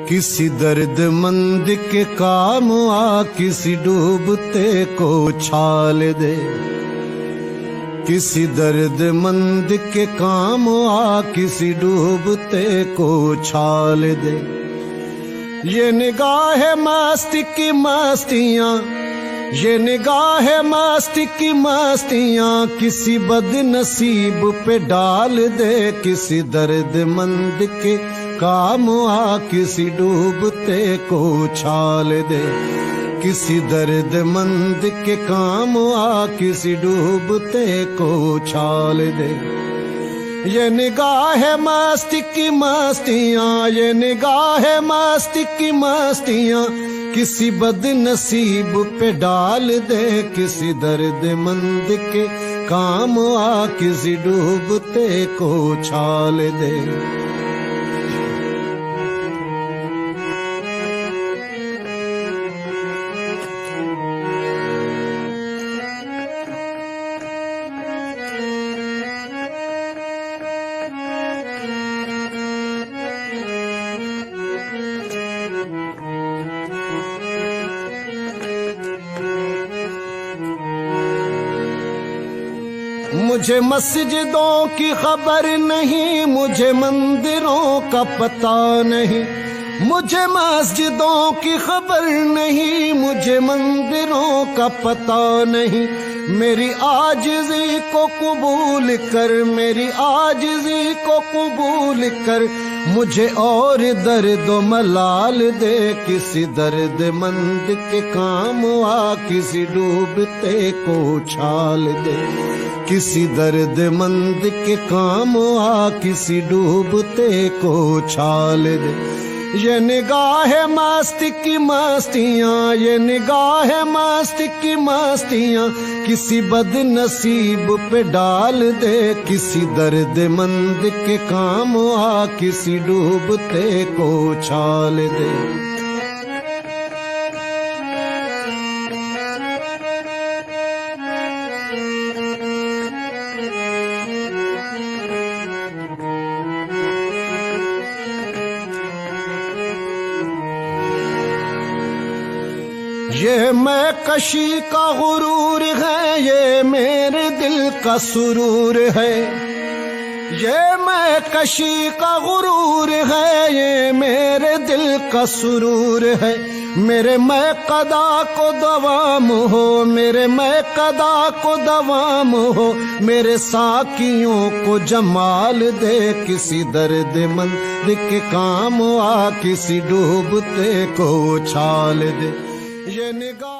किसी दर्दमंद के काम आ, किसी डूबते को छाल दे। किसी दर्दमंद के काम आ, किसी डूबते को छाल दे। ये निगाह मस्ती की मस्तियां, ये निगाह मस्ती की मस्तियां किसी बदनसीब पे डाल दे। किसी दर्दमंद के काम आ, किसी डूबते को छाल दे। किसी दर्दमंद के काम आ, किसी डूबते को छाल दे। ये निगाह मस्ती की मस्तियां, ये निगाह मस्ती की मस्तियां किसी बदनसीब पे डाल दे। किसी दर्दमंद के काम आ, किसी डूबते को छाल दे। मुझे मस्जिदों की खबर नहीं, मुझे मंदिरों का पता नहीं। मुझे मस्जिदों की खबर नहीं, मुझे मंदिरों का पता नहीं। मेरी आजिज़ी को कबूल कर, मेरी आजिज़ी को कबूल कर, मुझे और दर्द मलाल दे। किसी दर्दमंद के काम आ, किसी डूबते को छाल दे। किसी दर्दमंद के काम आ, किसी डूबते को छाल दे। ये निगाह मस्ती की मस्तियां, ये निगाह मस्ती की मस्तियां किसी बदनसीब पे डाल दे। किसी दर्दमंद के काम आ, किसी डूबते को छाल दे। ये मैं कशी का गुरूर है, ये मेरे दिल का सुरूर है। ये मैं कशी का गुरूर है, ये मेरे दिल का सुरूर है। मेरे मैं कदा को दवाम हो, मेरे मैं कदा को दवाम हो, मेरे साकियों को जमाल दे। किसी दर्दमंद के काम आ, किसी डूबते को छाल दे। ये निगाह